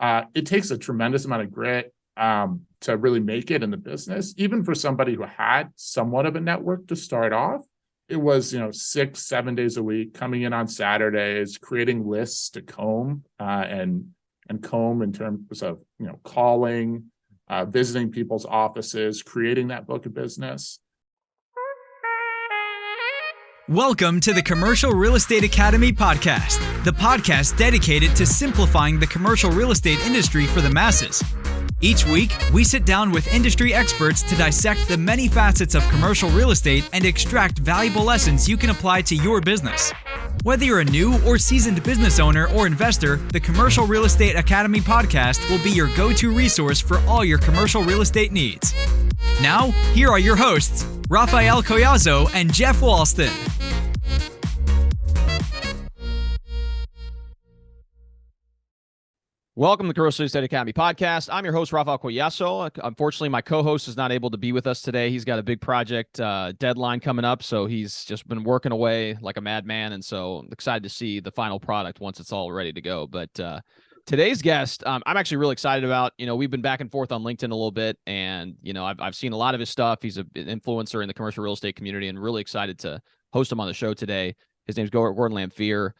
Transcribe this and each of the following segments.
It takes a tremendous amount of grit to really make it in the business. Even for somebody who had somewhat of a network to start off, it was, 6-7 days a week, coming in on Saturdays, creating lists to comb and comb in terms of, calling, visiting people's offices, creating that book of business. Welcome to the Commercial Real Estate Academy podcast, the podcast dedicated to simplifying the commercial real estate industry for the masses. Each week, we sit down with industry experts to dissect the many facets of commercial real estate and extract valuable lessons you can apply to your business. Whether you're a new or seasoned business owner or investor, the Commercial Real Estate Academy podcast will be your go-to resource for all your commercial real estate needs. Now, here are your hosts, Raphael Collazo and Jeff Walston. Welcome to the Commercial Real Estate Academy podcast. I'm your host, Raphael Collazo. Unfortunately, my co-host is not able to be with us today. He's got a big project deadline coming up, so he's just been working away like a madman, and so I'm excited to see the final product once it's all ready to go. But today's guest, I'm actually really excited about. We've been back and forth on LinkedIn a little bit, and I've seen a lot of his stuff. He's an influencer in the commercial real estate community, and really excited to host him on the show today. His name's Gordon Lamphere.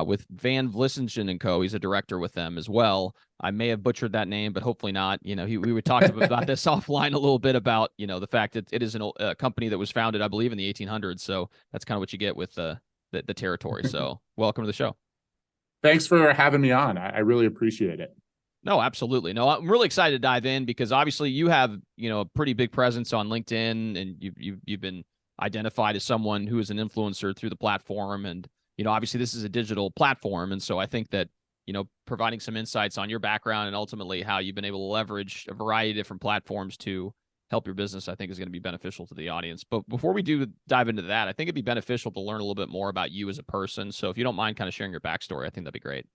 With Vlissingen and Co. He's a director with them as well. I may have butchered that name, but hopefully not. We would talk about this offline a little bit about, the fact that it is a company that was founded, I believe, in the 1800s. So that's kind of what you get with the territory. So welcome to the show. Thanks for having me on. I really appreciate it. No, absolutely. No, I'm really excited to dive in because obviously you have, a pretty big presence on LinkedIn, and you've been identified as someone who is an influencer through the platform. And obviously this is a digital platform. And so I think that, providing some insights on your background and ultimately how you've been able to leverage a variety of different platforms to help your business, I think is going to be beneficial to the audience. But before we do dive into that, I think it'd be beneficial to learn a little bit more about you as a person. So if you don't mind kind of sharing your backstory, I think that'd be great.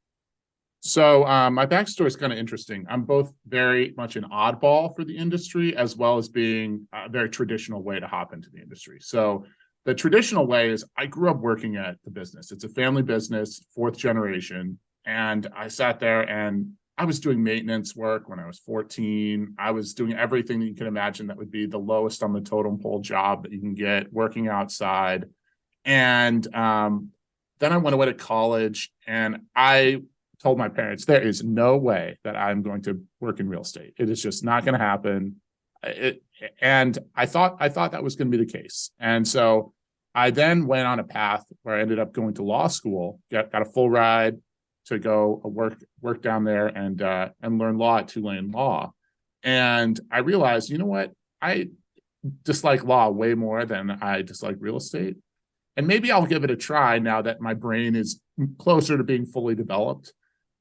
So my backstory is kind of interesting. I'm both very much an oddball for the industry, as well as being a very traditional way to hop into the industry. So the traditional way is I grew up working at the business. It's a family business, fourth generation. And I sat there and I was doing maintenance work when I was 14. I was doing everything that you can imagine that would be the lowest on the totem pole job that you can get, working outside. And then I went away to college, and I told my parents, there is no way that I'm going to work in real estate. It is just not going to happen. And I thought that was going to be the case. And so I then went on a path where I ended up going to law school, got a full ride to go work down there and learn law at Tulane Law. And I realized, you know what? I dislike law way more than I dislike real estate. And maybe I'll give it a try now that my brain is closer to being fully developed.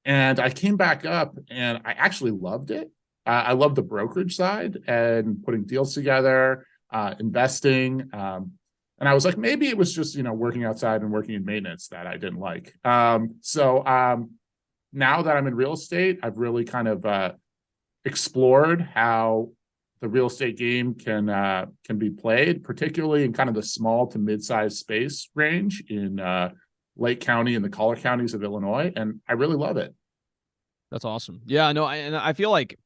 And I came back up and I actually loved it. I love the brokerage side and putting deals together, investing. And I was like, maybe it was just, working outside and working in maintenance that I didn't like. So now that I'm in real estate, I've really kind of explored how the real estate game can be played, particularly in kind of the small to mid-sized space range in Lake County and the collar counties of Illinois. And I really love it. That's awesome. Yeah, no, and I feel like,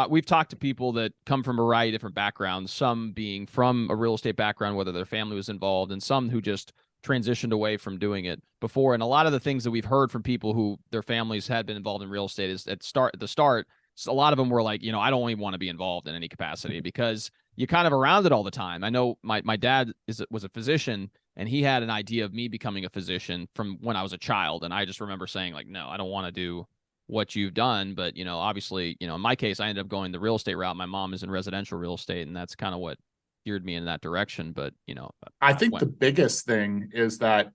we've talked to people that come from a variety of different backgrounds, some being from a real estate background, whether their family was involved, and some who just transitioned away from doing it before. And a lot of the things that we've heard from people who their families had been involved in real estate is at the start, a lot of them were like, I don't even want to be involved in any capacity because you're kind of around it all the time. I know my dad was a physician, and he had an idea of me becoming a physician from when I was a child. And I just remember saying like, no, I don't want to do what you've done. But, obviously, in my case, I ended up going the real estate route. My mom is in residential real estate, and that's kind of what geared me in that direction. But, I think the biggest thing is that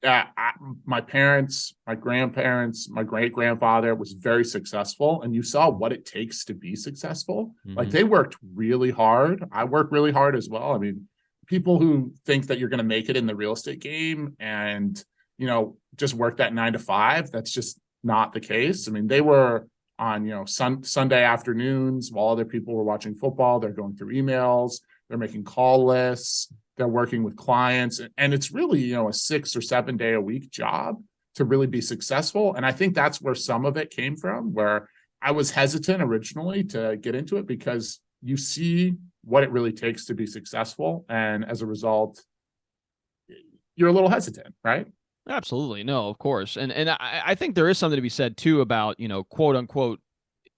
my parents, my grandparents, my great-grandfather was very successful, and you saw what it takes to be successful. Mm-hmm. Like, they worked really hard. I work really hard as well. I mean, people who think that you're going to make it in the real estate game and, just work that 9 to 5, that's just not the case. I mean, they were on, Sunday afternoons while other people were watching football. They're going through emails, they're making call lists, they're working with clients. And it's really, a 6 or 7 day a week job to really be successful. And I think that's where some of it came from, where I was hesitant originally to get into it because you see what it really takes to be successful. And as a result, you're a little hesitant, right? Absolutely. No, of course. And I think there is something to be said too about, quote unquote,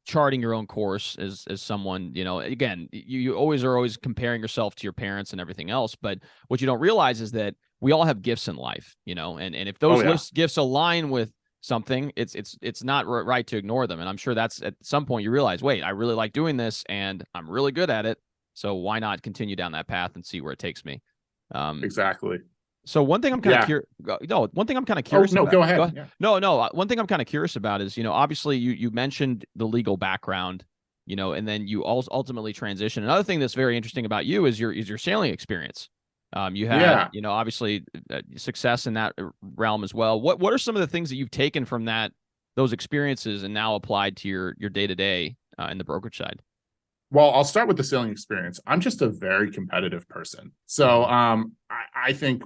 charting your own course as someone, again, you always are always comparing yourself to your parents and everything else. But what you don't realize is that we all have gifts in life, and if those gifts align with something, it's not right to ignore them. And I'm sure that's at some point you realize, wait, I really like doing this and I'm really good at it. So why not continue down that path and see where it takes me? Exactly. So one thing I'm kind of curious. No, one thing I'm kind of curious. No, about, go ahead. Yeah. No. One thing I'm kind of curious about is, obviously you mentioned the legal background, and then you also ultimately transition. Another thing that's very interesting about you is your sailing experience. You had, obviously success in that realm as well. What are some of the things that you've taken from those experiences and now applied to your day to day in the brokerage side? Well, I'll start with the sailing experience. I'm just a very competitive person. So I think,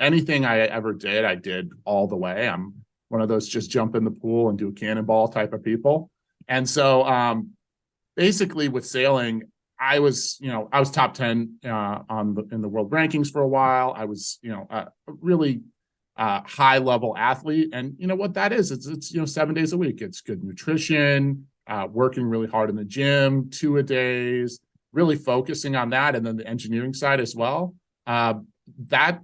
anything I ever did, I did all the way. I'm one of those just jump in the pool and do a cannonball type of people. And so basically with sailing, I was top 10 in the world rankings for a while. I was, a really high level athlete. And what that is, it's 7 days a week. It's good nutrition, working really hard in the gym, 2-a-days, really focusing on that. And then the engineering side as well. That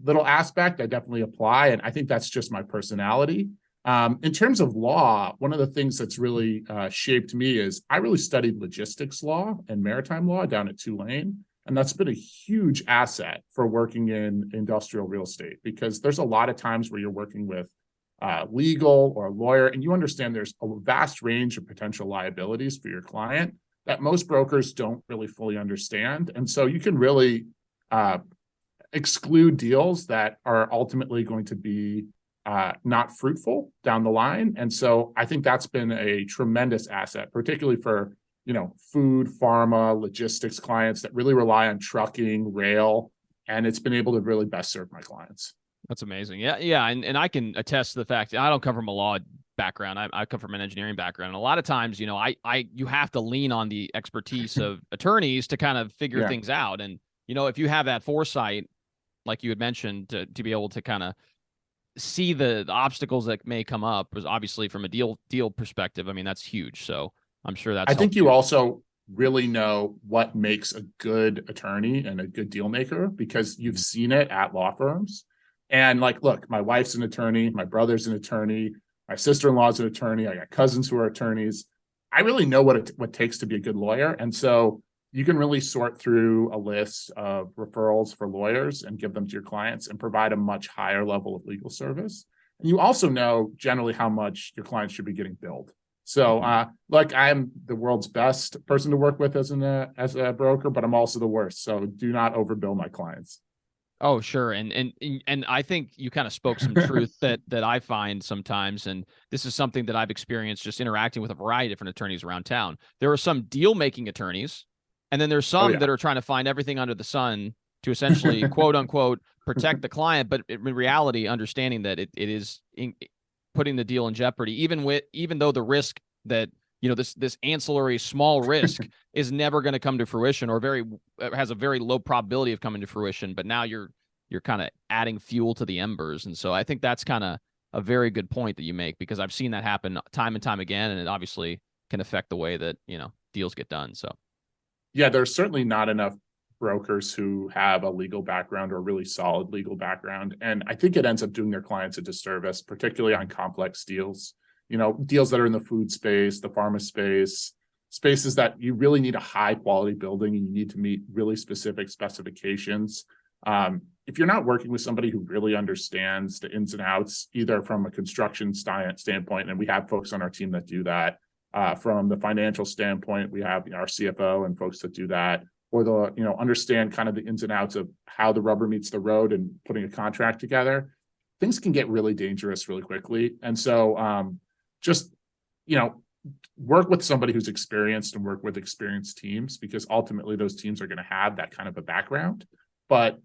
little aspect I definitely apply. And I think that's just my personality. In terms of law, one of the things that's really shaped me is I really studied logistics law and maritime law down at Tulane. And that's been a huge asset for working in industrial real estate, because there's a lot of times where you're working with legal or a lawyer, and you understand there's a vast range of potential liabilities for your client that most brokers don't really fully understand. And so you can really exclude deals that are ultimately going to be not fruitful down the line. And so I think that's been a tremendous asset, particularly for, food, pharma, logistics clients that really rely on trucking, rail, and it's been able to really best serve my clients. That's amazing. Yeah. And I can attest to the fact that I don't come from a law background. I come from an engineering background. And a lot of times, you have to lean on the expertise of attorneys to kind of figure things out. And, if you have that foresight, like you had mentioned, to be able to kind of see the obstacles that may come up, was obviously from a deal perspective. I mean, that's huge. So I'm sure that's. I think you also really know what makes a good attorney and a good deal maker, because you've seen it at law firms. And look, my wife's an attorney, my brother's an attorney, my sister-in-law is an attorney, I got cousins who are attorneys. I really know what it takes to be a good lawyer. And so you can really sort through a list of referrals for lawyers and give them to your clients and provide a much higher level of legal service. And you also know generally how much your clients should be getting billed. So I'm the world's best person to work with as a broker, but I'm also the worst. So do not overbill my clients. Oh, sure. And I think you kind of spoke some truth that I find sometimes, and this is something that I've experienced just interacting with a variety of different attorneys around town. There are some deal-making attorneys, and then there's some that are trying to find everything under the sun to essentially, quote unquote, protect the client, but in reality, understanding that it is putting the deal in jeopardy, even though the risk that this ancillary small risk is never going to come to fruition, or has a very low probability of coming to fruition. But now you're kind of adding fuel to the embers. And so I think that's kind of a very good point that you make, because I've seen that happen time and time again. And it obviously can affect the way that, deals get done. So. Yeah, there's certainly not enough brokers who have a legal background or a really solid legal background. And I think it ends up doing their clients a disservice, particularly on complex deals. Deals that are in the food space, the pharma space, spaces that you really need a high quality building and you need to meet really specific specifications. If you're not working with somebody who really understands the ins and outs, either from a construction standpoint, and we have folks on our team that do that, from the financial standpoint, we have our CFO and folks that do that, or understand kind of the ins and outs of how the rubber meets the road and putting a contract together, things can get really dangerous really quickly. And so, just, work with somebody who's experienced and work with experienced teams, because ultimately those teams are going to have that kind of a background. But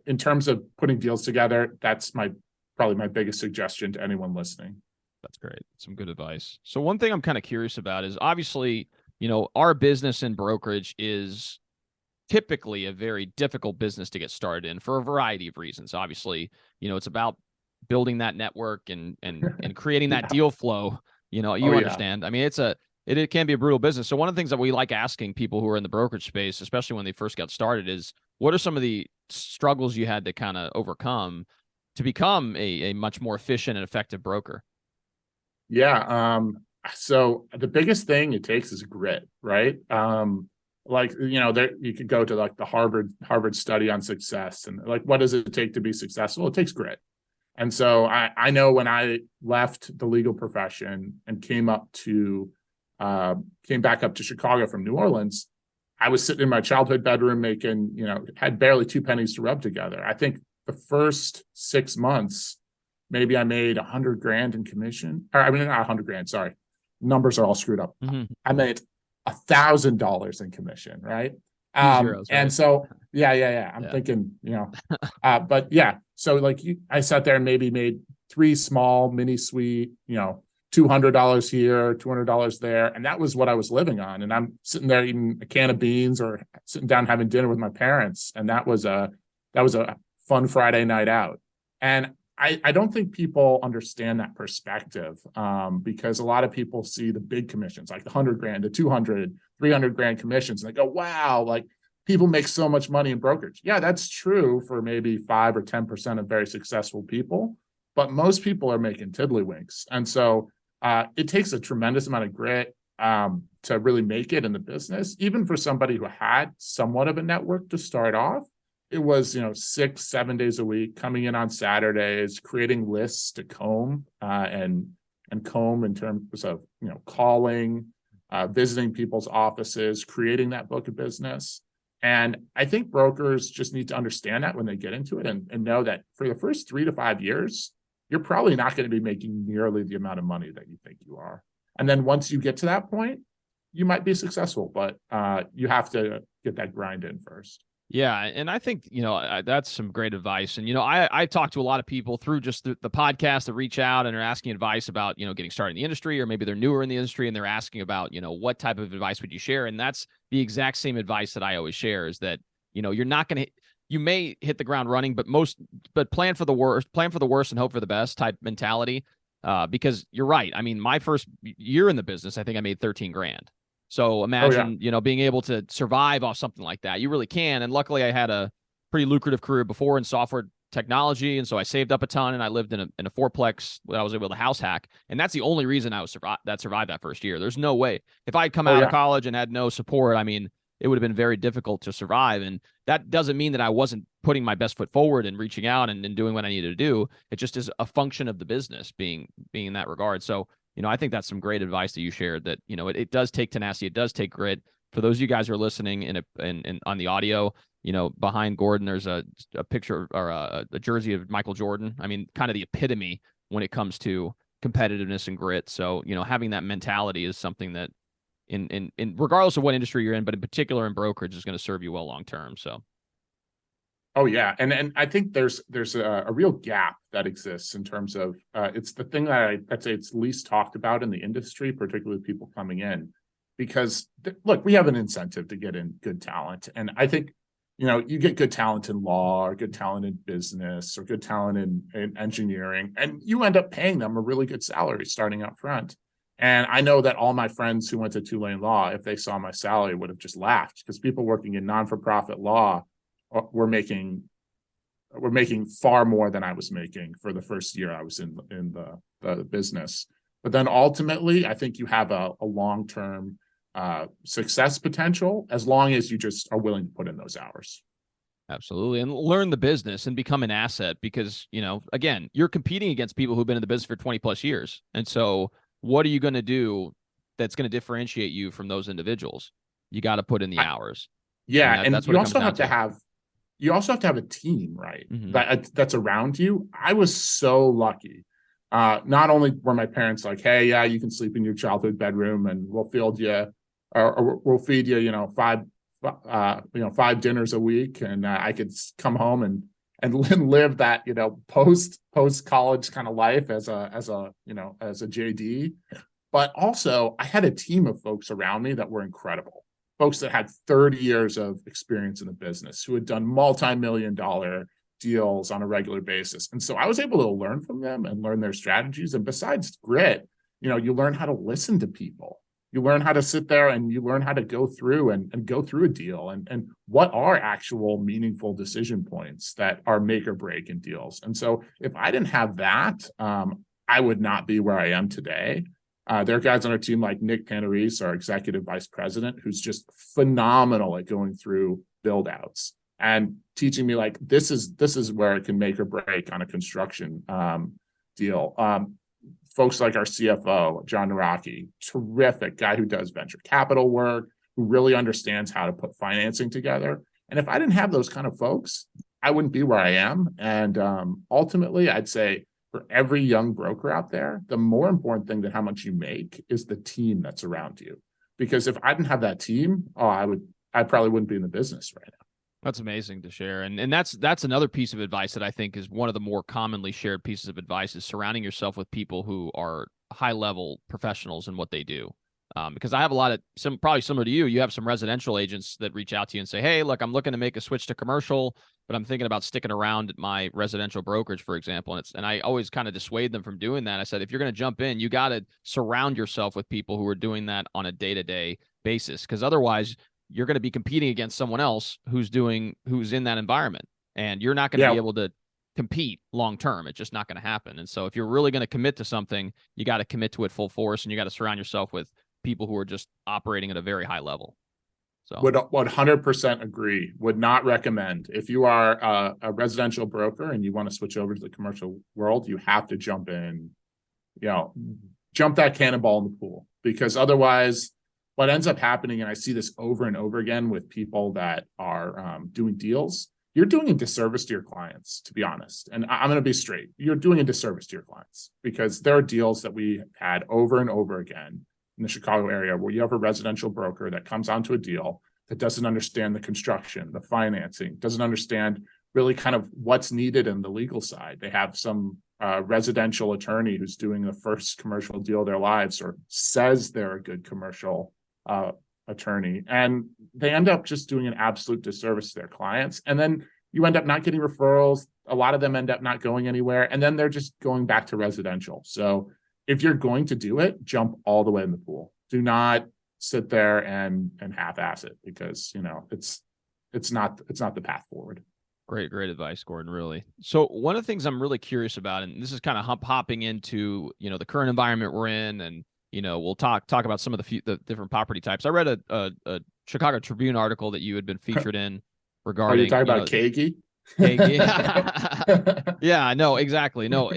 in terms of putting deals together, that's probably my biggest suggestion to anyone listening. That's great. Some good advice. So one thing I'm kind of curious about is obviously, our business in brokerage is typically a very difficult business to get started in for a variety of reasons. Obviously, it's about building that network and creating that Yeah. deal flow. You Oh, yeah. understand. I mean, it can be a brutal business. So one of the things that we like asking people who are in the brokerage space, especially when they first got started, is what are some of the struggles you had to kind of overcome to become a much more efficient and effective broker? Yeah. So the biggest thing it takes is grit, right? There you could go to like the Harvard study on success, and like, what does it take to be successful? It takes grit. And so I know when I left the legal profession and came back up to Chicago from New Orleans, I was sitting in my childhood bedroom making, had barely 2 pennies to rub together. I think the first 6 months, maybe I made $100,000 in commission. Or I mean, not 100,000. Sorry, numbers are all screwed up. Mm-hmm. I made $1,000 in commission, right? Zeros, right? And so, yeah. I'm thinking, but yeah. So like I sat there and maybe made 3 small mini suite, $200 here, $200 there. And that was what I was living on. And I'm sitting there eating a can of beans or sitting down having dinner with my parents. And that was a fun Friday night out. And I don't think people understand that perspective, because a lot of people see the big commissions, like the $100,000 to 200, 300,000 commissions. And they go, wow, like people make so much money in brokerage. Yeah, that's true for maybe 5 or 10% of very successful people, but most people are making tiddlywinks. And so it takes a tremendous amount of grit to really make it in the business. Even for somebody who had somewhat of a network to start off, it was, 6-7 days a week, coming in on Saturdays, creating lists to comb and comb in terms of, calling, visiting people's offices, creating that book of business. And I think brokers just need to understand that when they get into it and know that for the first 3 to 5 years, you're probably not going to be making nearly the amount of money that you think you are. And then once you get to that point, you might be successful, but you have to get that grind in first. Yeah. And I think, that's some great advice. And, I talk to a lot of people through just the podcast that reach out and are asking advice about, getting started in the industry, or maybe they're newer in the industry and they're asking about, what type of advice would you share? And that's the exact same advice that I always share is that, you're not going to, you may hit the ground running, but plan for the worst and hope for the best type mentality. Because you're right. I mean, my first year in the business, I think I made 13 grand. So imagine, being able to survive off something like that. You really can. And luckily I had a pretty lucrative career before in software technology. And so I saved up a ton and I lived in a fourplex that I was able to house hack. And that's the only reason I survived that first year. There's no way. If I had come out of college and had no support, I mean, it would have been very difficult to survive. And that doesn't mean that I wasn't putting my best foot forward and reaching out and doing what I needed to do. It just is a function of the business being in that regard. So, I think that's some great advice that you shared, that, it does take tenacity. It does take grit. For those of you guys who are listening in on the audio, behind Gordon, there's a picture or a jersey of Michael Jordan. I mean, kind of the epitome when it comes to competitiveness and grit. So, having that mentality is something that in regardless of what industry you're in, but in particular in brokerage, is going to serve you well long term. So. Oh yeah, and I think there's a real gap that exists in terms of it's the thing that I'd say it's least talked about in the industry, particularly people coming in, because look, we have an incentive to get in good talent, and I think you get good talent in law or good talent in business or good talent in engineering, and you end up paying them a really good salary starting up front. And I know that all my friends who went to Tulane Law, if they saw my salary, would have just laughed, because people working in non-for-profit law were making far more than I was making for the first year I was in the business. But then ultimately, I think you have a long-term success potential as long as you just are willing to put in those hours. Absolutely. And learn the business and become an asset, because, again, you're competing against people who've been in the business for 20 plus years. And so what are you going to do that's going to differentiate you from those individuals? You got to put in the hours. Yeah. And that's you also have to have a team, right? Mm-hmm. That's around you. I was so lucky. Not only were my parents like, hey, yeah, you can sleep in your childhood bedroom and we'll feed you, or we'll feed you, 5 dinners a week. And I could come home and and live that, post college kind of life as a JD. But also I had a team of folks around me that were incredible. Folks that had 30 years of experience in the business, who had done multi-million-dollar deals on a regular basis. And so I was able to learn from them and learn their strategies. And besides grit, you learn how to listen to people. You learn how to sit there and you learn how to go through and go through a deal and what are actual meaningful decision points that are make or break in deals. And so if I didn't have that, I would not be where I am today. There are guys on our team like Nick Panarese, our executive vice president, who's just phenomenal at going through build outs and teaching me like, this is where it can make or break on a construction deal. Folks like our CFO, John Naraki, terrific guy who does venture capital work, who really understands how to put financing together. And if I didn't have those kind of folks, I wouldn't be where I am. And ultimately, I'd say for every young broker out there, the more important thing than how much you make is the team that's around you. Because if I didn't have that team, I probably wouldn't be in the business right now. That's amazing to share. And that's another piece of advice that I think is one of the more commonly shared pieces of advice is surrounding yourself with people who are high level professionals in what they do. Because I have a lot of probably similar to you have some residential agents that reach out to you and say, hey, look, I'm looking to make a switch to commercial, but I'm thinking about sticking around at my residential brokerage, for example. And I always kind of dissuade them from doing that. I said, if you're going to jump in, you got to surround yourself with people who are doing that on a day-to-day basis. Because otherwise you're going to be competing against someone else who's in that environment, and you're not going to be able to compete long term. It's just not going to happen. And so if you're really going to commit to something, you got to commit to it full force, and you got to surround yourself with people who are just operating at a very high level. So would 100% agree. Would not recommend. If you are a residential broker and you want to switch over to the commercial world, you have to jump in, jump that cannonball in the pool, because otherwise what ends up happening, and I see this over and over again with people that are doing deals, you're doing a disservice to your clients, to be honest. And I'm going to be straight. You're doing a disservice to your clients, because there are deals that we had over and over again in the Chicago area where you have a residential broker that comes onto a deal that doesn't understand the construction, the financing, doesn't understand really kind of what's needed in the legal side. They have some residential attorney who's doing the first commercial deal of their lives, or says they're a good commercial attorney, and they end up just doing an absolute disservice to their clients. And then you end up not getting referrals. A lot of them end up not going anywhere, and then they're just going back to residential. So if you're going to do it, jump all the way in the pool. Do not sit there and half-ass it, because it's not the path forward. Great advice, Gordon, really. So one of the things I'm really curious about, and this is kind of hopping into the current environment we're in, and we'll talk about some of the different property types. I read a Chicago Tribune article that you had been featured in regarding. Are you talking about Kagi? Yeah, no, exactly. No,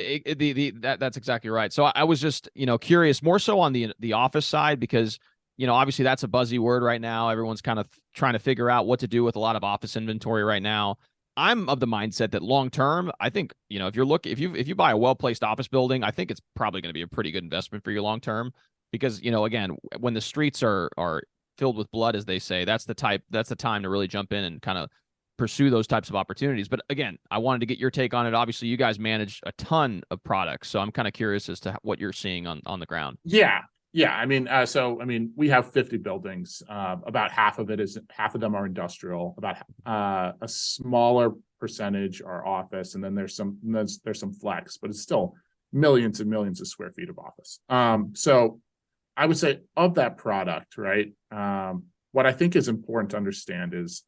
that's exactly right. So I was just, curious more so on the office side, because, obviously that's a buzzy word right now. Everyone's kind of trying to figure out what to do with a lot of office inventory right now. I'm of the mindset that long term, I think, if you buy a well-placed office building, I think it's probably going to be a pretty good investment for you long term, because, again, when the streets are filled with blood, as they say, that's the time to really jump in and kind of pursue those types of opportunities. But again, I wanted to get your take on it. Obviously, you guys manage a ton of products, so I'm kind of curious as to what you're seeing on the ground. Yeah. We have 50 buildings. About half of them are industrial. About a smaller percentage are office, and then there's some flex, but it's still millions and millions of square feet of office. So I would say of that product, right? What I think is important to understand is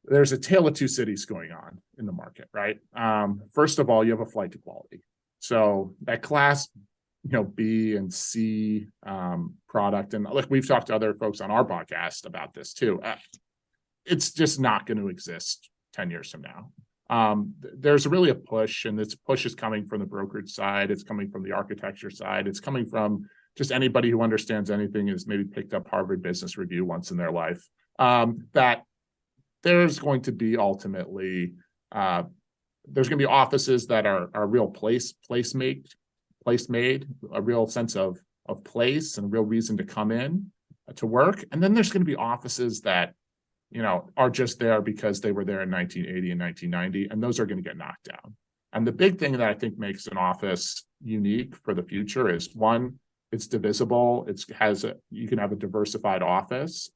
there's a tale of two cities going on in the market, right? First of all, you have a flight to quality. So that class, B and C product, and like we've talked to other folks on our podcast about this too. It's just not going to exist 10 years from now. There's really a push, and this push is coming from the brokerage side. It's coming from the architecture side. It's coming from just anybody who understands anything, has maybe picked up Harvard Business Review once in their life. That there's going to be ultimately there's going to be offices that are real place made, a real sense of place and a real reason to come in to work. And then there's going to be offices that, are just there because they were there in 1980 and 1990, and those are going to get knocked down. And the big thing that I think makes an office unique for the future is, one, it's divisible. You can have a diversified office.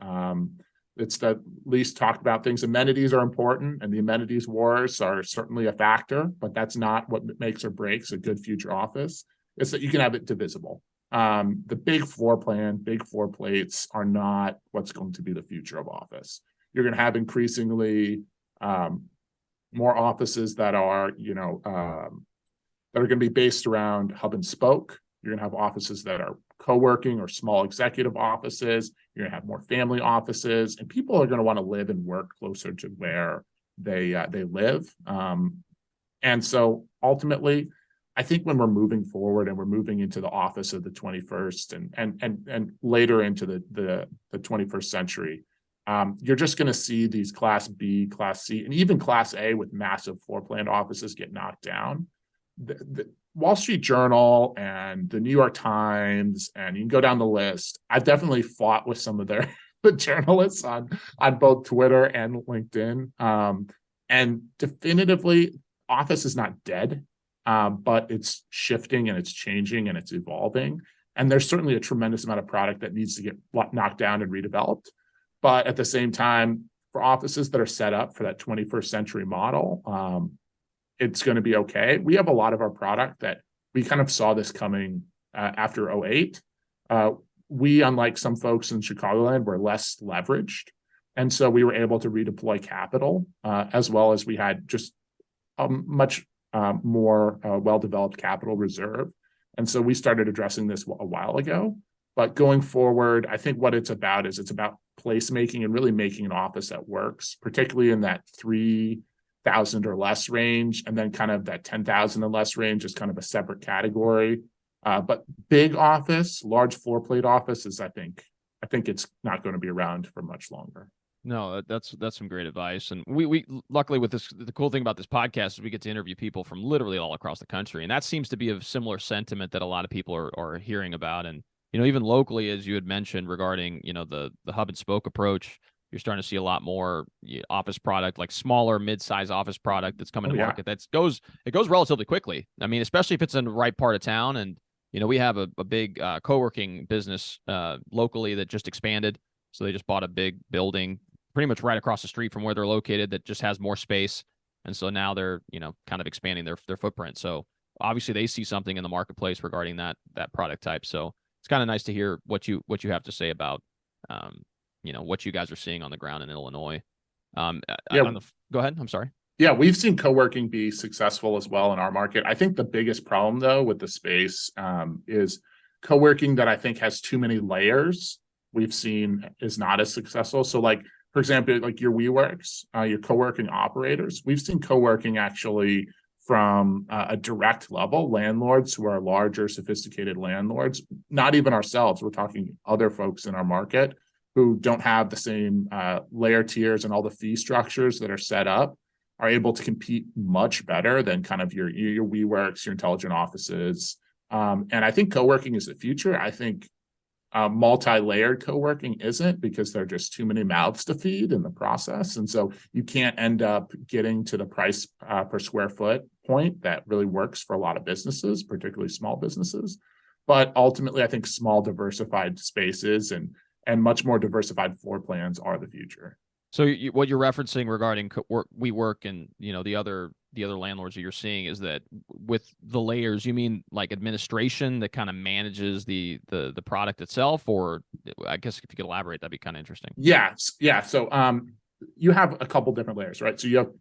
It's the least talked about things. Amenities are important, and the amenities wars are certainly a factor, but that's not what makes or breaks a good future office. It's that you can have it divisible. The big floor plan, big floor plates are not what's going to be the future of office. You're going to have increasingly more offices that are, going to be based around hub and spoke. You're going to have offices that are co-working or small executive offices. You're going to have more family offices, and people are going to want to live and work closer to where they live. And so ultimately, I think when we're moving forward and we're moving into the office of the 21st and later into the 21st century, you're just going to see these Class B, Class C, and even Class A with massive floor plan offices get knocked down. The Wall Street Journal and the New York Times, and you can go down the list. I've definitely fought with some of the journalists on both Twitter and LinkedIn. And definitively, office is not dead, but it's shifting and it's changing and it's evolving. And there's certainly a tremendous amount of product that needs to get knocked down and redeveloped. But at the same time, for offices that are set up for that 21st century model, it's going to be okay. We have a lot of our product that we kind of saw this coming after 2008. We, unlike some folks in Chicagoland, were less leveraged. And so we were able to redeploy capital, as well as we had just a much more well-developed capital reserve. And so we started addressing this a while ago. But going forward, I think what it's about is it's about placemaking and really making an office that works, particularly in that 3,000 or less range, and then kind of that 10,000 or less range is kind of a separate category. But big office, large floor plate office is, I think it's not going to be around for much longer. No, that's some great advice. And we luckily with this, the cool thing about this podcast is we get to interview people from literally all across the country. And that seems to be a similar sentiment that a lot of people are hearing about. And, even locally, as you had mentioned regarding, the hub and spoke approach, you're starting to see a lot more office product, like smaller, mid-size office product that's coming to market. It goes relatively quickly. I mean, especially if it's in the right part of town. And, we have a big co-working business locally that just expanded. So they just bought a big building pretty much right across the street from where they're located that just has more space. And so now they're, kind of expanding their footprint. So obviously they see something in the marketplace regarding that product type. So it's kind of nice to hear what you have to say about, what you guys are seeing on the ground in Illinois. Go ahead. I'm sorry. Yeah, we've seen co-working be successful as well in our market. I think the biggest problem, though, with the space is co-working that I think has too many layers. We've seen is not as successful. So, like, for example, like your WeWorks, your co-working operators, we've seen co-working actually from a direct level, landlords who are larger, sophisticated landlords, not even ourselves. We're talking other folks in our market who don't have the same layer tiers and all the fee structures that are set up, are able to compete much better than kind of your WeWorks, your intelligent offices. And I think co-working is the future. I think multi-layered co-working isn't, because there are just too many mouths to feed in the process. And so you can't end up getting to the price per square foot point that really works for a lot of businesses, particularly small businesses. But ultimately, I think small diversified spaces and much more diversified floor plans are the future. So what you're referencing regarding WeWork and the other landlords that you're seeing is that with the layers, you mean like administration that kind of manages the product itself, or I guess if you could elaborate, that'd be kind of interesting. Yes, yeah. So you have a couple different layers, right? So you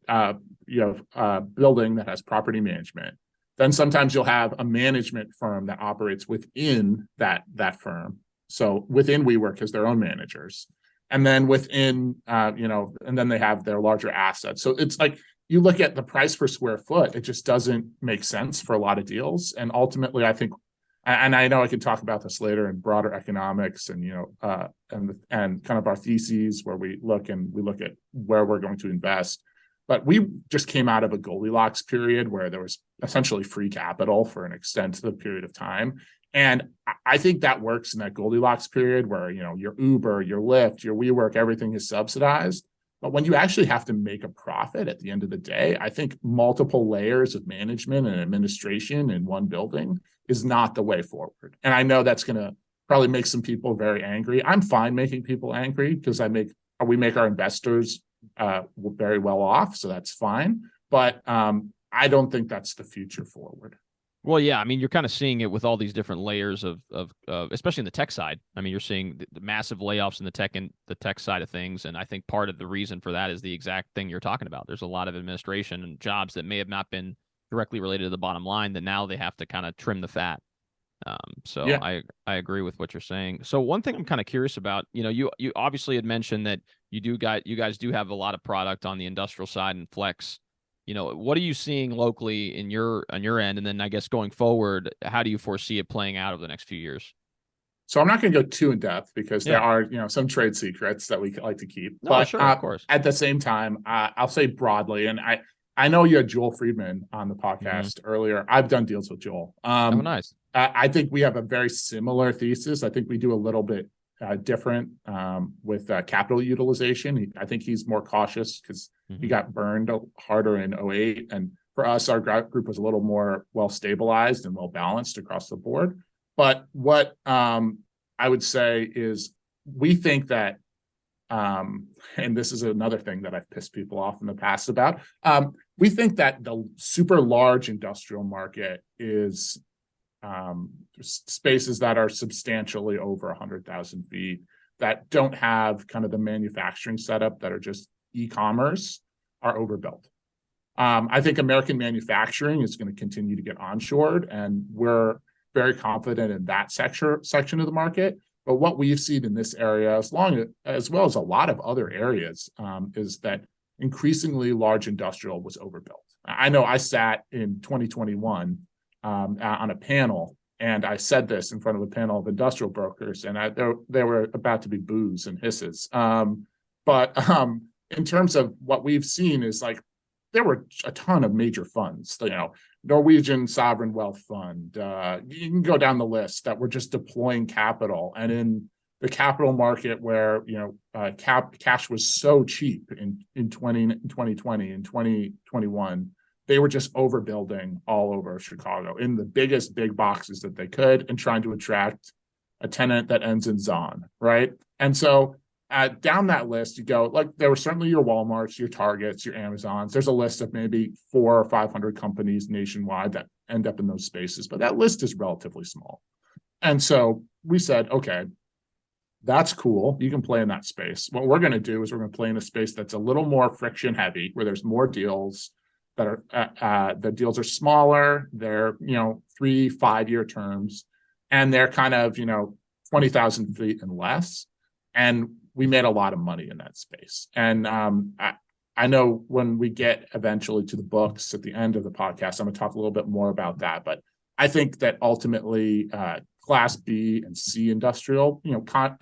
have a building that has property management. Then sometimes you'll have a management firm that operates within that firm. So within WeWork has their own managers. And then within, and then they have their larger assets. So it's like you look at the price per square foot, it just doesn't make sense for a lot of deals. And ultimately, I think, and I know I could talk about this later in broader economics and, and kind of our theses where we look at where we're going to invest. But we just came out of a Goldilocks period where there was essentially free capital for an extensive period of time. And I think that works in that Goldilocks period where, your Uber, your Lyft, your WeWork, everything is subsidized. But when you actually have to make a profit at the end of the day, I think multiple layers of management and administration in one building is not the way forward. And I know that's going to probably make some people very angry. I'm fine making people angry because we make our investors very well off, so that's fine. But I don't think that's the future forward. Well, yeah, I mean, you're kind of seeing it with all these different layers of especially in the tech side. I mean, you're seeing the massive layoffs in the tech side of things, and I think part of the reason for that is the exact thing you're talking about. There's a lot of administration and jobs that may have not been directly related to the bottom line that now they have to kind of trim the fat. So Yeah. I agree with what you're saying. So one thing I'm kind of curious about, you obviously had mentioned that you guys do have a lot of product on the industrial side and flex. What are you seeing locally on your end? And then I guess going forward, how do you foresee it playing out over the next few years? So I'm not going to go too in depth because there Yeah. are, some trade secrets that we like to keep. No, But sure, of course. at the same time, I'll say broadly, and I know you had Joel Friedman on the podcast earlier. I've done deals with Joel. Oh, nice. I think we have a very similar thesis. I think we do a little bit different with capital utilization. I think he's more cautious because he got burned harder in 2008. And for us, our group was a little more well stabilized and well balanced across the board. But what I would say is we think that, and this is another thing that I've pissed people off in the past about, we think that the super large industrial market is spaces that are substantially over 100,000 feet that don't have kind of the manufacturing setup, that are just e-commerce, are overbuilt. I think American manufacturing is going to continue to get onshored, and we're very confident in that section of the market. But what we've seen in this area, as well as a lot of other areas, is that increasingly large industrial was overbuilt. I know I sat in 2021 on a panel, and I said this in front of a panel of industrial brokers, and there were about to be boos and hisses. But in terms of what we've seen is like there were a ton of major funds, Norwegian Sovereign Wealth Fund. You can go down the list that were just deploying capital, and in the capital market where cash was so cheap in 2020 and 2021. They were just overbuilding all over Chicago in the biggest big boxes that they could and trying to attract a tenant that ends in Zon, right? And so down that list, you go, like, there were certainly your Walmarts, your Targets, your Amazons. There's a list of maybe 400 or 500 companies nationwide that end up in those spaces, but that list is relatively small. And so we said, okay, that's cool. You can play in that space. What we're going to do is we're going to play in a space that's a little more friction heavy, where there's more deals that are the deals are smaller. They're 3-5 year terms, and they're kind of 20,000 feet and less. And we made a lot of money in that space. And I know when we get eventually to the books at the end of the podcast, I'm going to talk a little bit more about that. But I think that ultimately Class B and C industrial,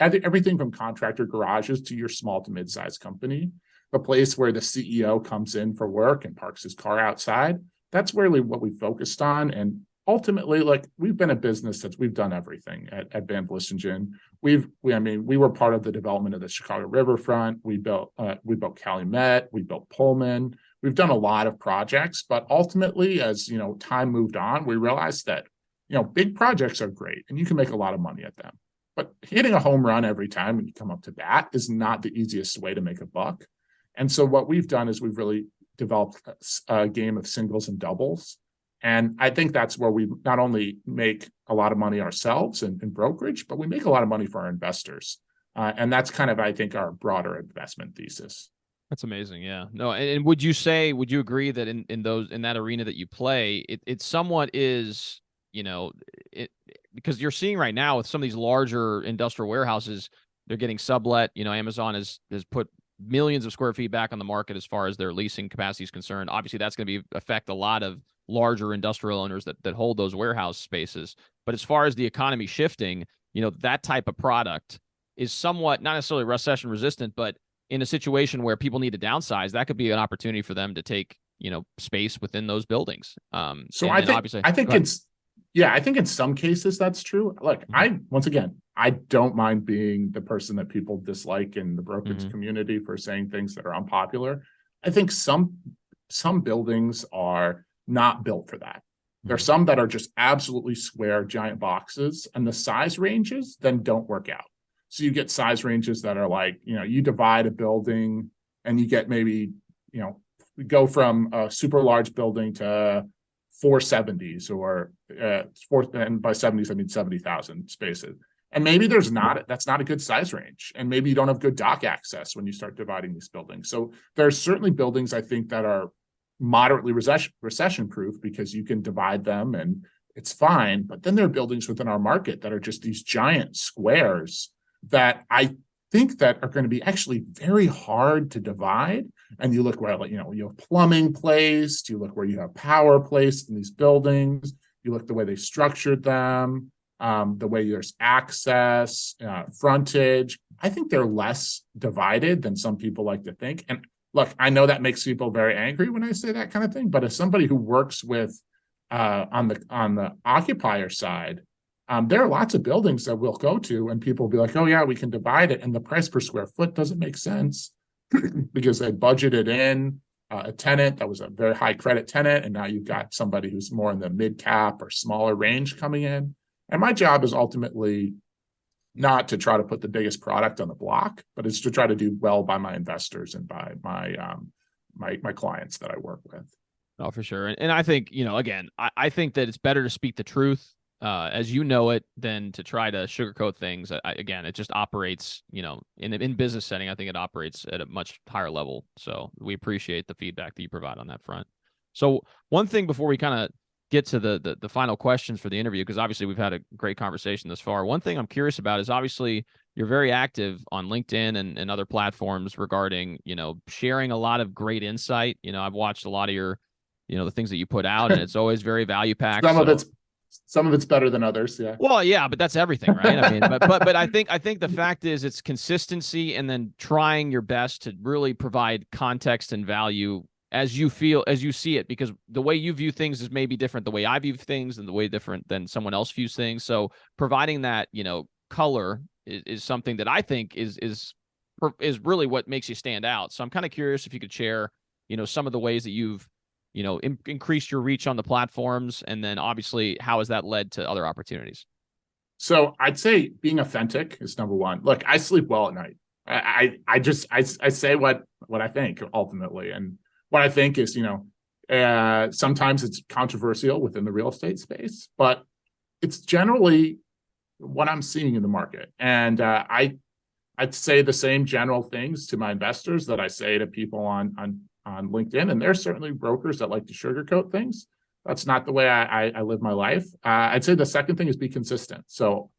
everything from contractor garages to your small to mid-sized company, the place where the CEO comes in for work and parks his car outside, that's really what we focused on. And ultimately, we've been a business we've done everything at Van Vlissingen. We were part of the development of the Chicago Riverfront. We built Calumet. We built Pullman. We've done a lot of projects, but ultimately, as time moved on, we realized that big projects are great and you can make a lot of money at them. But hitting a home run every time when you come up to bat is not the easiest way to make a buck. And so what we've done is we've really developed a game of singles and doubles. And I think that's where we not only make a lot of money ourselves in brokerage, but we make a lot of money for our investors. And that's kind of, I think, our broader investment thesis. That's amazing. Yeah. No. And would you agree that in that arena that you play, it somewhat is, because you're seeing right now with some of these larger industrial warehouses, they're getting sublet. Amazon has put millions of square feet back on the market as far as their leasing capacity is concerned. Obviously, that's going to affect a lot of larger industrial owners that hold those warehouse spaces. But as far as the economy shifting, that type of product is somewhat not necessarily recession resistant, but in a situation where people need to downsize, that could be an opportunity for them to take space within those buildings. So I think in some cases that's true. Look, once again, I don't mind being the person that people dislike in the brokerage Mhm. community for saying things that are unpopular. I think some buildings are not built for that. There are Mhm. some that are just absolutely square giant boxes, and the size ranges then don't work out. So you get size ranges that are like, you divide a building and you get maybe, go from a super large building to 470s or and by 70s, I mean 70,000 spaces. And maybe that's not a good size range. And maybe you don't have good dock access when you start dividing these buildings. So there are certainly buildings, I think, that are moderately recession proof because you can divide them and it's fine. But then there are buildings within our market that are just these giant squares that I think that are going to be actually very hard to divide. And you look where, you have plumbing placed, you look where you have power placed in these buildings, you look the way they structured them, the way there's access, frontage. I think they're less divided than some people like to think. And look, I know that makes people very angry when I say that kind of thing, but as somebody who works with on the occupier side, there are lots of buildings that we'll go to and people will be like, oh yeah, we can divide it. And the price per square foot doesn't make sense because they budgeted in a tenant that was a very high credit tenant. And now you've got somebody who's more in the mid cap or smaller range coming in. And my job is ultimately not to try to put the biggest product on the block, but it's to try to do well by my investors and by my clients that I work with. Oh, for sure. And I think, again, I think that it's better to speak the truth as you know it than to try to sugarcoat things. Again, it just operates, in business setting, I think it operates at a much higher level. So we appreciate the feedback that you provide on that front. So one thing before we kind of get to the final questions for the interview, because obviously we've had a great conversation thus far. One thing I'm curious about is obviously you're very active on LinkedIn and other platforms regarding, sharing a lot of great insight. I've watched a lot of your, the things that you put out, and it's always very value packed. Some of it's better than others. Yeah. Well, yeah, but that's everything, right? I mean, but I think the fact is it's consistency and then trying your best to really provide context and value as you see it, because the way you view things is maybe different the way I view things and the way different than someone else views things. So providing that, color is something that I think is really what makes you stand out. So I'm kind of curious if you could share, some of the ways that you've, increased your reach on the platforms, and then obviously how has that led to other opportunities? So I'd say being authentic is number one. Look, I sleep well at night. I say what I think ultimately, and what I think is, sometimes it's controversial within the real estate space, but it's generally what I'm seeing in the market. And I'd say the same general things to my investors that I say to people on LinkedIn. And there's certainly brokers that like to sugarcoat things. That's not the way I live my life. I'd say the second thing is be consistent. So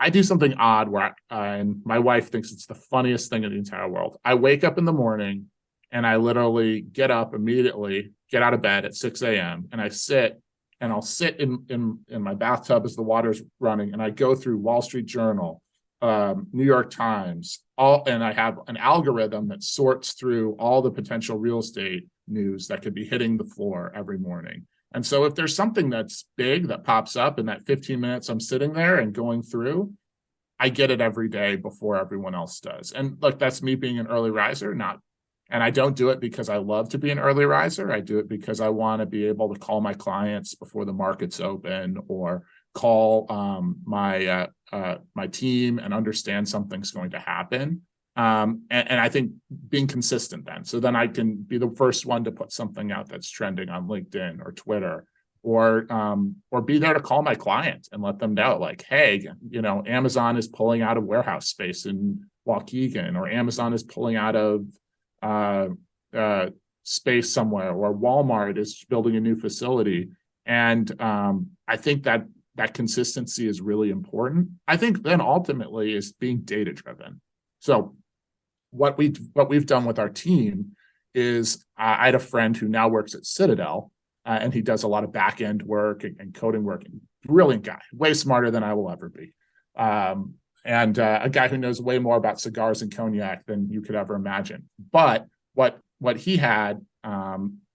I do something odd where and my wife thinks it's the funniest thing in the entire world. I wake up in the morning and I literally get up immediately, get out of bed at 6 a.m. and I'll sit in my bathtub as the water's running, and I go through Wall Street Journal, New York Times, and I have an algorithm that sorts through all the potential real estate news that could be hitting the floor every morning. And so if there's something that's big that pops up in that 15 minutes I'm sitting there and going through, I get it every day before everyone else does. And look, that's me being an early riser, and I don't do it because I love to be an early riser. I do it because I want to be able to call my clients before the market's open, or call my team and understand something's going to happen. And I think being consistent then, so then I can be the first one to put something out that's trending on LinkedIn or Twitter, or be there to call my client and let them know, like, hey, Amazon is pulling out of warehouse space in Waukegan, or Amazon is pulling out of space somewhere, or Walmart is building a new facility. And I think that consistency is really important. I think then ultimately is being data driven. So what we've done with our team is I had a friend who now works at Citadel, and he does a lot of back end work and coding work. Brilliant guy, way smarter than I will ever be. And a guy who knows way more about cigars and cognac than you could ever imagine. But what he had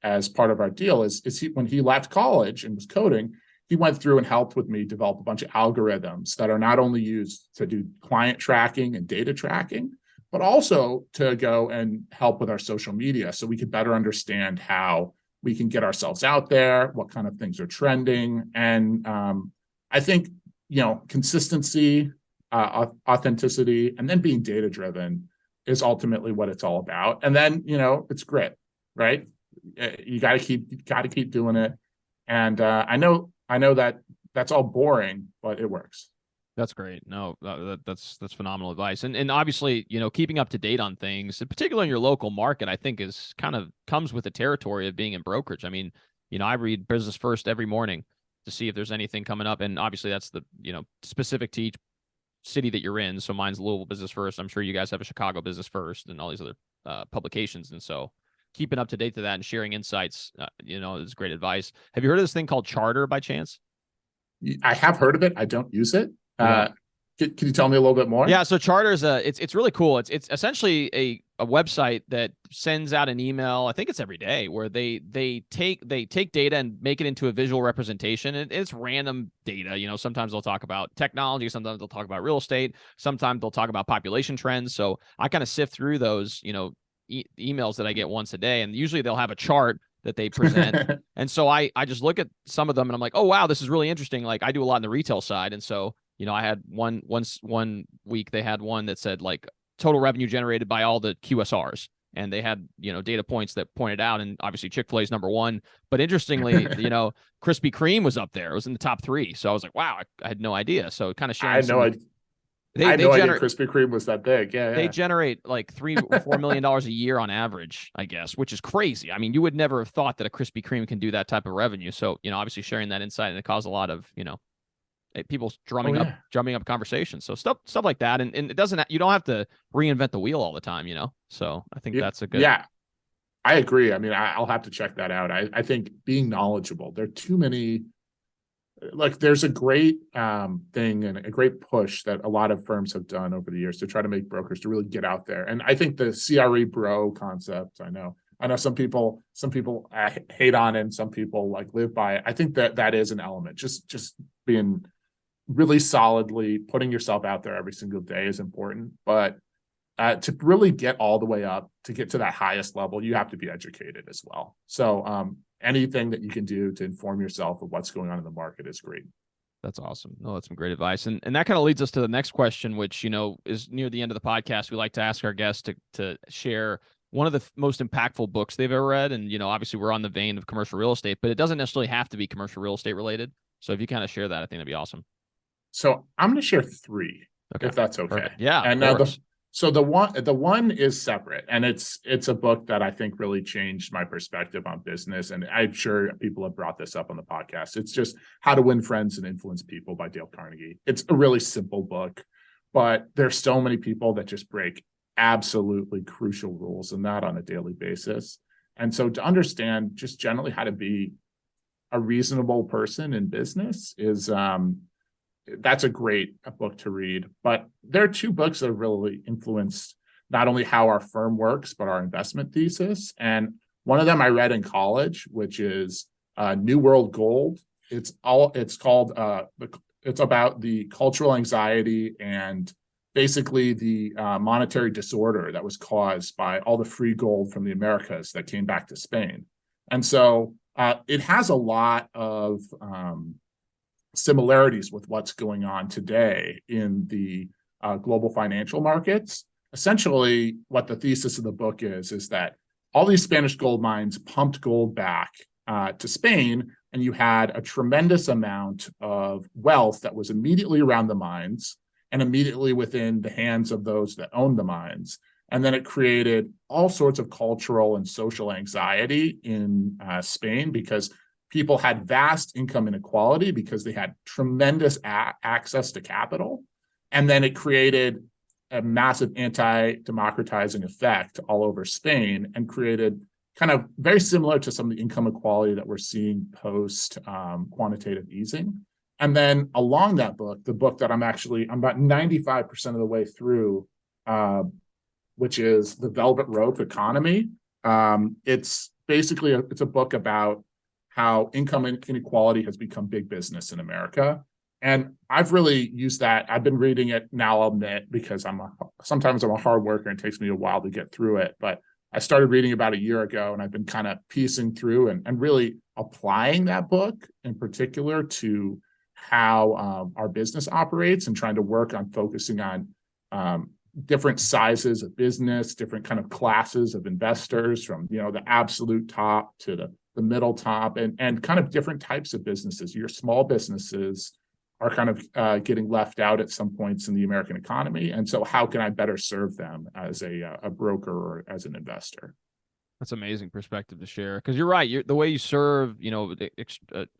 as part of our deal is when he left college and was coding, he went through and helped with me develop a bunch of algorithms that are not only used to do client tracking and data tracking, but also to go and help with our social media so we could better understand how we can get ourselves out there, what kind of things are trending. And I think, consistency, authenticity, and then being data driven is ultimately what it's all about. And then, it's grit, right? You got to keep doing it. And I know that that's all boring, but it works. That's great. No, that's phenomenal advice. And obviously, keeping up to date on things, particularly in your local market, I think is kind of comes with the territory of being in brokerage. I mean, I read Business First every morning to see if there's anything coming up. And obviously that's the, specific to each city that you're in. So mine's Louisville Business First. I'm sure you guys have a Chicago Business First and all these other publications. And so keeping up to date to that and sharing insights, is great advice. Have you heard of this thing called Charter by chance? I have heard of it. I don't use it. Yeah. Can you tell me a little bit more? Yeah, so Charter is it's really cool. It's essentially a website that sends out an email. I think it's every day where they take data and make it into a visual representation. And it's random data. Sometimes they'll talk about technology, sometimes they'll talk about real estate, sometimes they'll talk about population trends. So I kind of sift through those, emails that I get once a day, and usually they'll have a chart that they present. And so I just look at some of them and I'm like, oh wow, this is really interesting. Like I do a lot on the retail side, and so I had one week they had one that said like total revenue generated by all the QSRs. And they had, data points that pointed out, and obviously Chick-fil-A is number one. But interestingly, Krispy Kreme was up there. It was in the top 3. So I was like, wow, I had no idea. So kind of sharing. I had no idea. I had no idea Krispy Kreme was that big. Yeah, they generate like $3-4 million a year on average, I guess, which is crazy. I mean, you would never have thought that a Krispy Kreme can do that type of revenue. So, obviously sharing that insight, and it caused a lot of, people drumming up conversations. So stuff like that. And it doesn't, you don't have to reinvent the wheel all the time, So I think that's a good. Yeah, I agree. I mean, I'll have to check that out. I think being knowledgeable, there are too many, like there's a great thing and a great push that a lot of firms have done over the years to try to make brokers to really get out there. And I think the CRE bro concept, I know some people hate on it and some people like live by it. I think that is an element. Just being really solidly putting yourself out there every single day is important. But to really get all the way up, to get to that highest level, you have to be educated as well. So anything that you can do to inform yourself of what's going on in the market is great. That's awesome. No, that's some great advice. And that kind of leads us to the next question, which, is near the end of the podcast. We like to ask our guests to share one of the most impactful books they've ever read. And, obviously we're on the vein of commercial real estate, but it doesn't necessarily have to be commercial real estate related. So if you kind of share that, I think that'd be awesome. So I'm going to share 3, if that's okay. Perfect. Yeah. And the one is separate, and it's a book that I think really changed my perspective on business. And I'm sure people have brought this up on the podcast. It's just How to Win Friends and Influence People by Dale Carnegie. It's a really simple book, but there's so many people that just break absolutely crucial rules in that on a daily basis. And so to understand just generally how to be a reasonable person in business is that's a great book to read. But there are 2 books that have really influenced not only how our firm works, but our investment thesis. And one of them I read in college, which is New World Gold. It's about the cultural anxiety and basically the monetary disorder that was caused by all the free gold from the Americas that came back to Spain. And so it has a lot of similarities with what's going on today in the global financial markets. Essentially, what the thesis of the book is that all these Spanish gold mines pumped gold back to Spain, and you had a tremendous amount of wealth that was immediately around the mines and immediately within the hands of those that owned the mines. And then it created all sorts of cultural and social anxiety in Spain because people had vast income inequality because they had tremendous access to capital. And then it created a massive anti-democratizing effect all over Spain and created kind of very similar to some of the income equality that we're seeing post quantitative easing. And then along that book, the book that I'm about 95% of the way through, which is The Velvet Rope Economy. It's basically it's a book about how income inequality has become big business in America. And I've really used that. I've been reading it now, I'll admit, because sometimes I'm a hard worker and it takes me a while to get through it. But I started reading about a year ago, and I've been kind of piecing through and really applying that book in particular to how our business operates, and trying to work on focusing on different sizes of business, different kind of classes of investors, from the absolute top to the middle top, and kind of different types of businesses. Your small businesses are kind of getting left out at some points in the American economy. And so how can I better serve them as a broker or as an investor? That's amazing perspective to share, because you're right. The way you serve,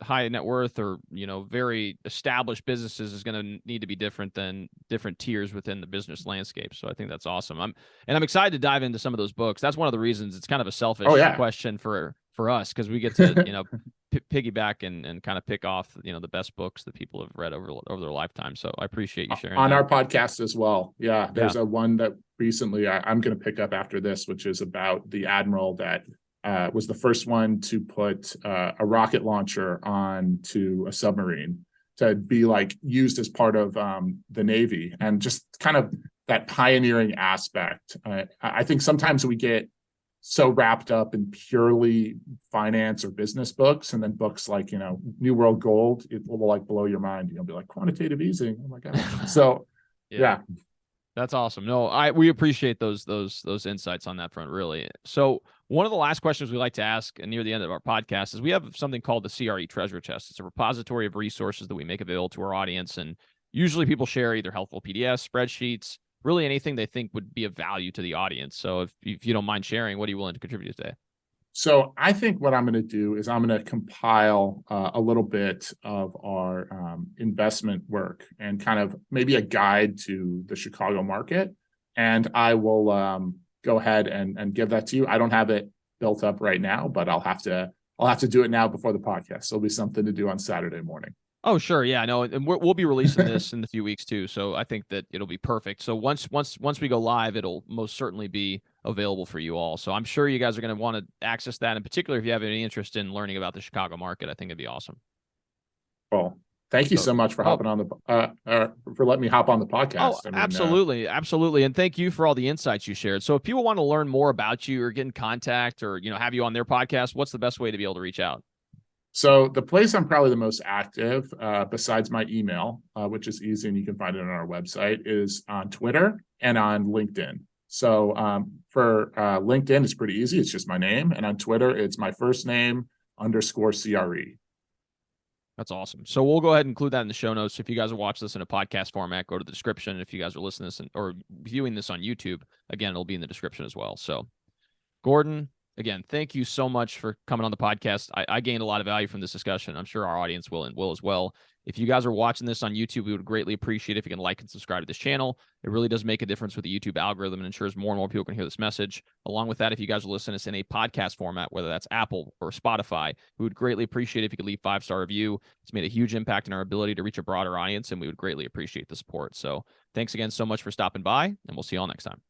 high net worth or, very established businesses is going to need to be different than different tiers within the business landscape. So I think that's awesome. I'm excited to dive into some of those books. That's one of the reasons. It's kind of a selfish question for us, because we get to, piggyback and kind of pick off, the best books that people have read over their lifetime. So I appreciate you sharing on that. Our podcast as well. Yeah. There's a one that recently I'm going to pick up after this, which is about the admiral that was the first one to put a rocket launcher onto a submarine to be used as part of the Navy, and just kind of that pioneering aspect. I think sometimes we get so wrapped up in purely finance or business books, and then books like, New World Gold, it will blow your mind. You'll be like, quantitative easing. Oh my God. So yeah. That's awesome. No, we appreciate those insights on that front, really. So one of the last questions we like to ask near the end of our podcast is, we have something called the CRE Treasure Chest. It's a repository of resources that we make available to our audience. And usually people share either helpful PDFs, spreadsheets, really anything they think would be of value to the audience. So if you don't mind sharing, what are you willing to contribute today? So I think what I'm going to do is I'm going to compile a little bit of our investment work, and kind of maybe a guide to the Chicago market. And I will go ahead and give that to you. I don't have it built up right now, but I'll have to do it now before the podcast. So it'll be something to do on Saturday morning. Oh, sure. Yeah, no, and we'll be releasing this in a few weeks too. So I think that it'll be perfect. So once we go live, it'll most certainly be available for you all. So I'm sure you guys are going to want to access that. In particular, if you have any interest in learning about the Chicago market, I think it'd be awesome. Well, thank you so much for hopping on for letting me hop on the podcast. Oh, absolutely. And thank you for all the insights you shared. So if people want to learn more about you or get in contact or, have you on their podcast, what's the best way to be able to reach out? So the place I'm probably the most active, besides my email, which is easy and you can find it on our website, is on Twitter and on LinkedIn. So for LinkedIn, it's pretty easy. It's just my name. And on Twitter, it's my first name _CRE. That's awesome. So we'll go ahead and include that in the show notes. If you guys are watching this in a podcast format, go to the description. If you guys are listening to this or viewing this on YouTube, again, it'll be in the description as well. So Gordon, again, thank you so much for coming on the podcast. I gained a lot of value from this discussion. I'm sure our audience will as well. If you guys are watching this on YouTube, we would greatly appreciate if you can like and subscribe to this channel. It really does make a difference with the YouTube algorithm and ensures more and more people can hear this message. Along with that, if you guys are listening to this in a podcast format, whether that's Apple or Spotify, we would greatly appreciate if you could leave 5-star review. It's made a huge impact in our ability to reach a broader audience, and we would greatly appreciate the support. So thanks again so much for stopping by, and we'll see you all next time.